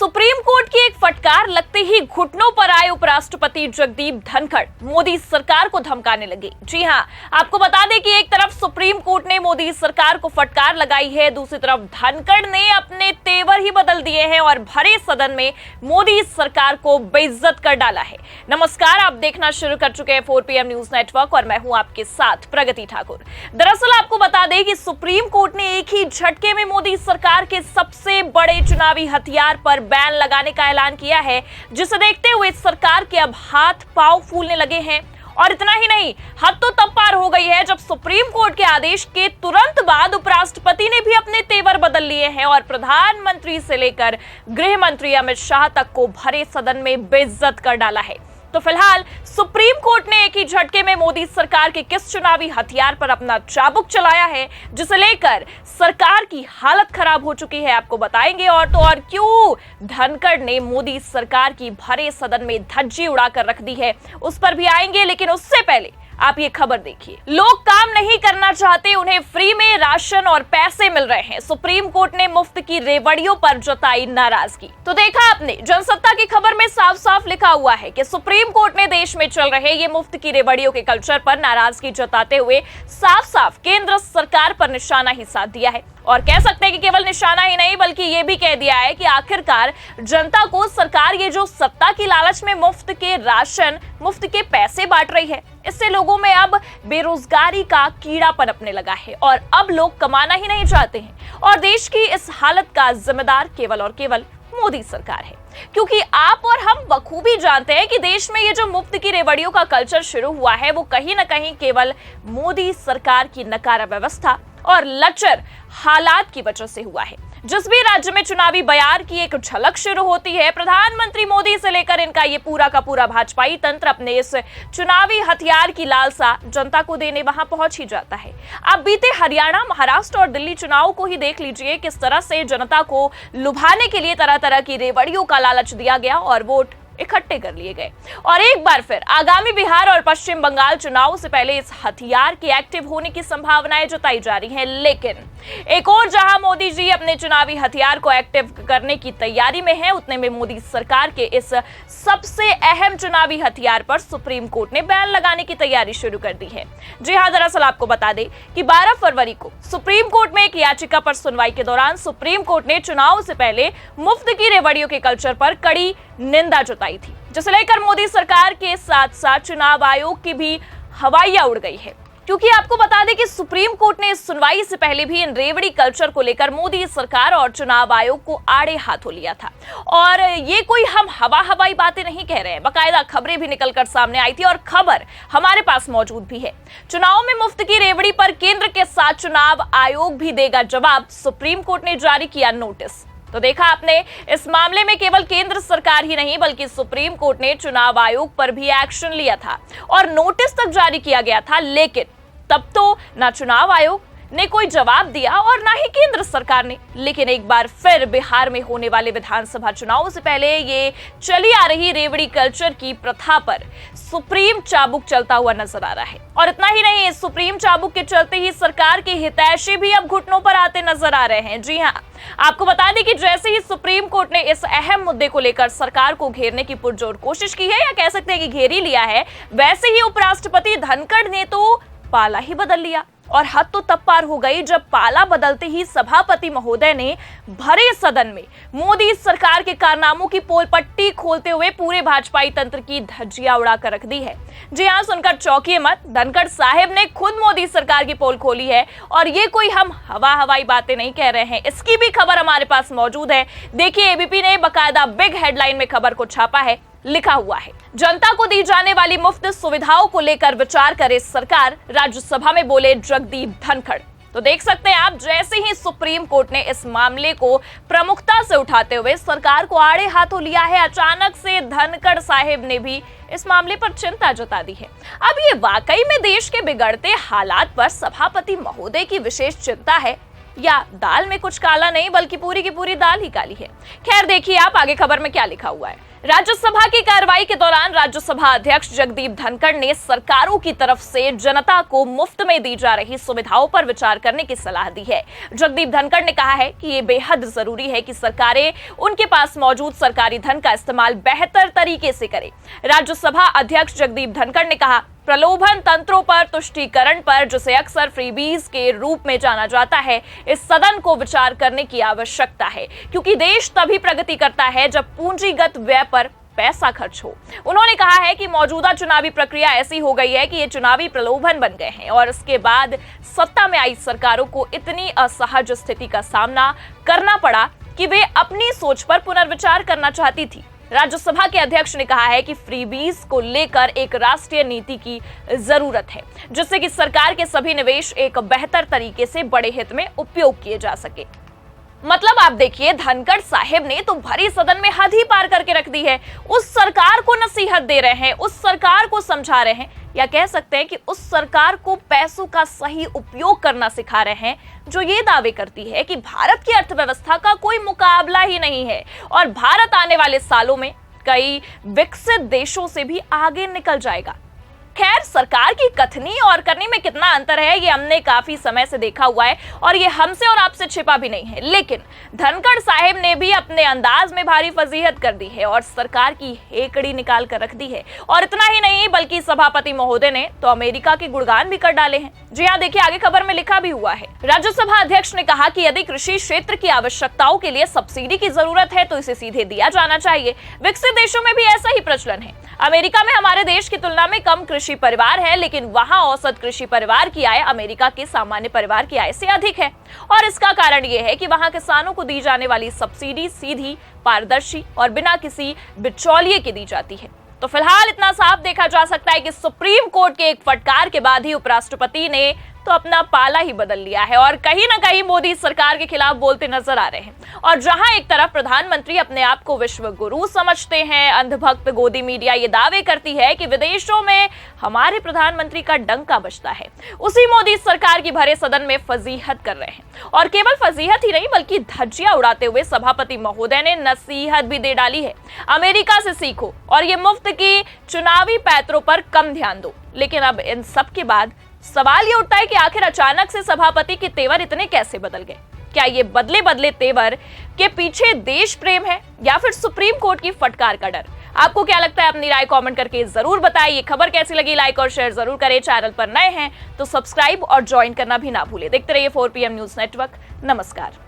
Supreme court की एक फटकार लगते ही घुटनों पर आए उपराष्ट्रपति जगदीप धनखड़ मोदी सरकार को धमकाने लगे। जी हां, आपको बता दें कि एक तरफ सुप्रीम कोर्ट ने मोदी सरकार को फटकार लगाई है, दूसरी तरफ धनखड़ ने अपने तेवर ही बदल दिए हैं और भरे सदन में मोदी सरकार को बेइज्जत कर डाला है। नमस्कार, आप देखना शुरू कर चुके हैं 4 PM न्यूज नेटवर्क और मैं हूं आपके साथ प्रगति ठाकुर। दरअसल आपको बता दें कि सुप्रीम कोर्ट ने एक ही झटके में मोदी सरकार के सबसे बड़े चुनावी हथियार पर बैन लगाने का ऐलान किया है, जिसे देखते हुए सरकार के अब हाथ पांव फूलने लगे हैं। और इतना ही नहीं, हद तो तब पार हो गई है जब सुप्रीम कोर्ट के आदेश के तुरंत बाद उपराष्ट्रपति ने भी अपने तेवर बदल लिए हैं और प्रधानमंत्री से लेकर गृह मंत्री अमित शाह तक को भरे सदन में बेइज्जत कर डाला है। तो फिलहाल सुप्रीम कोर्ट ने एक ही झटके में मोदी सरकार के किस चुनावी हथियार पर अपना चाबुक चलाया है, जिसे लेकर सरकार की हालत खराब हो चुकी है, आपको बताएंगे। और तो और क्यों धनखड़ ने मोदी सरकार की भरे सदन में धज्जी उड़ाकर रख दी है, उस पर भी आएंगे। लेकिन उससे पहले आप ये खबर देखिए। लोग काम नहीं करना चाहते, उन्हें फ्री में राशन और पैसे मिल रहे हैं। सुप्रीम कोर्ट ने मुफ्त की रेवड़ियों पर जताई नाराजगी। तो देखा आपने, जनसत्ता की खबर में साफ साफ लिखा हुआ है कि सुप्रीम कोर्ट ने देश में चल रहे ये मुफ्त की रेवड़ियों के कल्चर पर नाराजगी जताते हुए साफ साफ केंद्र सरकार पर निशाना ही साध दिया है। और कह सकते हैं कि केवल निशाना ही नहीं बल्कि ये भी कह दिया है कि आखिरकार जनता को सरकार ये जो सत्ता की लालच में मुफ्त के राशन, मुफ्त के पैसे बांट रही है, इससे लोगों में अब बेरोजगारी का कीड़ा पनपने लगा है और अब लोग कमाना ही नहीं चाहते हैं। और देश की इस हालत का जिम्मेदार केवल और केवल मोदी सरकार है, क्योंकि आप और हम बखूबी जानते हैं कि देश में ये जो मुफ्त की रेवड़ियों का कल्चर शुरू हुआ है वो कहीं ना कहीं केवल मोदी सरकार की नकारा व्यवस्था और लचर हालात की वजह से हुआ है। जिस भी राज्य में चुनावी बयार की एक झलक शुरू होती है, प्रधानमंत्री मोदी से लेकर इनका ये पूरा का पूरा भाजपाई तंत्र अपने इस चुनावी हथियार की लालसा जनता को देने वहां पहुंच ही जाता है। आप बीते हरियाणा, महाराष्ट्र और दिल्ली चुनाव को ही देख लीजिए, किस तरह से जनता को लुभाने के लिए तरह तरह की रेवड़ियों का लालच दिया गया और वोट इकट्ठे कर लिए गए। और एक बार फिर आगामी बिहार और पश्चिम बंगाल चुनाव से पहले इस हथियार के एक्टिव होने की संभावनाएं जताई जा रही हैं। लेकिन एक और जहां मोदी जी अपने चुनावी हथियार को एक्टिव करने की तैयारी में है, उतने में मोदी सरकार के इस सबसे अहम चुनावी हथियार पर सुप्रीम कोर्ट ने बैन लगाने की तैयारी शुरू कर दी है। जी हां, दरअसल आपको बता दें कि 12 फरवरी को सुप्रीम कोर्ट में एक याचिका पर सुनवाई के दौरान सुप्रीम कोर्ट ने चुनाव से पहले मुफ्त की रेवड़ियों के कल्चर पर कड़ी निंदा जताई थी, जिसे लेकर मोदी सरकार के साथ साथ चुनाव आयोग की भी हवाइयां उड़ गई है। क्योंकि आपको बता दें कि सुप्रीम कोर्ट ने इस सुनवाई से पहले भी इन रेवड़ी कल्चर को लेकर मोदी सरकार और चुनाव आयोग को आड़े हाथों लिया था। और ये कोई हम हवाई बातें नहीं कह रहे हैं, बाकायदा खबरें भी निकलकर सामने आई थी और खबर हमारे पास मौजूद भी है। चुनाव में मुफ्त की रेवड़ी पर केंद्र के साथ चुनाव आयोग भी देगा जवाब, सुप्रीम कोर्ट ने जारी किया नोटिस। तो देखा आपने, इस मामले में केवल केंद्र सरकार ही नहीं बल्कि सुप्रीम कोर्ट ने चुनाव आयोग पर भी एक्शन लिया था और नोटिस तक जारी किया गया था। लेकिन तब तो ना चुनाव आयोग ने कोई जवाब दिया और ना ही केंद्र सरकार ने। लेकिन एक बार फिर बिहार में होने वाले विधानसभा चुनाव से पहले ये चली आ रही रेवड़ी कल्चर की प्रथा पर सुप्रीम चाबुक चलता हुआ नजर आ रहा है। और इतना ही नहीं, इस सुप्रीम चाबुक के चलते ही सरकार के हितैषी भी अब घुटनों पर आते नजर आ रहे हैं। जी हां, आपको बता दें कि जैसे ही सुप्रीम कोर्ट ने इस अहम मुद्दे को लेकर सरकार को घेरने की पुरजोर कोशिश की है, या कह सकते हैं कि घेर ही लिया है, वैसे ही उपराष्ट्रपति धनखड़ ने तो पाला ही बदल लिया। और हद तो तब पार हो गई जब पाला बदलते ही सभापति महोदय ने भरे सदन में मोदी सरकार के कारनामों की पोल पट्टी खोलते हुए पूरे भाजपाई तंत्र की धज्जियां उड़ाकर रख दी है। जी हां, सुनकर चौंकिए मत, धनखड़ साहब ने खुद मोदी सरकार की पोल खोली है और ये कोई हम हवाई बातें नहीं कह रहे हैं, इसकी भी खबर हमारे पास मौजूद है। देखिए, एबीपी ने बाकायदा बिग हेडलाइन में खबर को छापा है, लिखा हुआ है, जनता को दी जाने वाली मुफ्त सुविधाओं को लेकर विचार करे सरकार, राज्यसभा में बोले जगदीप धनखड़। तो देख सकते हैं आप, जैसे ही सुप्रीम कोर्ट ने इस मामले को प्रमुखता से उठाते हुए सरकार को आड़े हाथों लिया है, अचानक से धनखड़ साहिब ने भी इस मामले पर चिंता जता दी है। अब ये वाकई में देश के बिगड़ते हालात पर सभापति महोदय की विशेष चिंता है, या दाल में कुछ काला नहीं बल्कि पूरी की पूरी दाल ही काली है। खैर देखिए आप आगे खबर में क्या लिखा हुआ है। राज्यसभा की कार्रवाई के दौरान राज्यसभा अध्यक्ष जगदीप धनखड़ ने सरकारों की तरफ से जनता को मुफ्त में दी जा रही सुविधाओं पर विचार करने की सलाह दी है। जगदीप धनखड़ ने कहा है कि ये बेहद जरूरी है कि सरकारें उनके पास मौजूद सरकारी धन का इस्तेमाल बेहतर तरीके से करें। राज्यसभा अध्यक्ष जगदीप धनखड़ ने कहा, प्रलोभन तंत्रों पर तुष्टीकरण पर, जिसे अक्सर फ्रीबीज के रूप में जाना जाता है, इस सदन को विचार करने की आवश्यकता है, क्योंकि देश तभी प्रगति करता है जब पूंजीगत व्यय पर पैसा खर्च हो। उन्होंने कहा है कि मौजूदा चुनावी प्रक्रिया ऐसी हो गई है कि ये चुनावी प्रलोभन बन गए हैं और इसके बाद सत्ता में आई सरकारों को इतनी असहज स्थिति का सामना करना पड़ा कि वे अपनी सोच पर पुनर्विचार करना चाहती थी। राज्यसभा के अध्यक्ष ने कहा है कि फ्रीबीज को लेकर एक राष्ट्रीय नीति की जरूरत है, जिससे कि सरकार के सभी निवेश एक बेहतर तरीके से बड़े हित में उपयोग किए जा सके। मतलब आप देखिए, धनखड़ साहिब ने तो भरी सदन में हद ही पार करके रख दी है। उस सरकार को नसीहत दे रहे हैं, उस सरकार को समझा रहे हैं, या कह सकते हैं कि उस सरकार को पैसों का सही उपयोग करना सिखा रहे हैं, जो ये दावे करती है कि भारत की अर्थव्यवस्था का कोई मुकाबला ही नहीं है और भारत आने वाले सालों में कई विकसित देशों से भी आगे निकल जाएगा। खैर, सरकार की कथनी और करनी में कितना अंतर है ये हमने काफी समय से देखा हुआ है और ये हमसे और आपसे छिपा भी नहीं है। लेकिन धनखड़ साहिब ने भी अपने अंदाज में भारी फजीहत कर दी है और सरकार की हेकड़ी निकाल कर रख दी है। और इतना ही नहीं, बल्कि सभापति महोदय ने तो अमेरिका के गुणगान भी कर डाले हैं। जी हाँ, देखिए, आगे खबर में लिखा भी हुआ है। राज्यसभा अध्यक्ष ने कहा कि यदि कृषि क्षेत्र की आवश्यकताओं के लिए सब्सिडी की जरूरत है तो इसे सीधे दिया जाना चाहिए। विकसित देशों में भी ऐसा ही प्रचलन है। अमेरिका में हमारे देश की तुलना में कम कृषि परिवार है, लेकिन वहां औसत कृषि परिवार की आय अमेरिका के सामान्य परिवार की आय से अधिक है और इसका कारण यह है कि वहां किसानों को दी जाने वाली सब्सिडी सीधी, पारदर्शी और बिना किसी बिचौलिए के दी जाती है। तो फिलहाल इतना साफ देखा जा सकता है कि सुप्रीम कोर्ट के एक फटकार के बाद ही उपराष्ट्रपति ने तो अपना पाला ही बदल लिया है और कहीं ना कहीं मोदी सरकार के खिलाफ बोलते नजर आ रहे हैं। और जहां एक तरफ प्रधानमंत्री अपने आप को विश्व गुरु समझते हैं, अंधभक्त गोदी मीडिया ये दावे करती है कि विदेशों में हमारे प्रधानमंत्री का डंका बजता है, उसी मोदी सरकार की भरे सदन में फजीहत कर रहे हैं। और केवल फजीहत ही नहीं, बल्कि धज्जियां उड़ाते हुए सभापति महोदय ने नसीहत भी दे डाली है, अमेरिका से सीखो और ये मुफ्त की चुनावी पैतरों पर कम ध्यान दो। लेकिन अब इन सब के बाद सवाल ये उठता है कि आखिर अचानक से सभापति के तेवर इतने कैसे बदल गए? क्या ये बदले बदले तेवर के पीछे देश प्रेम है या फिर सुप्रीम कोर्ट की फटकार का डर? आपको क्या लगता है? अपनी राय कमेंट करके जरूर बताइए। खबर कैसी लगी लाइक और शेयर जरूर करें। चैनल पर नए हैं तो सब्सक्राइब और ज्वाइन करना भी ना भूलें। देखते रहिए 4 PM न्यूज नेटवर्क। नमस्कार।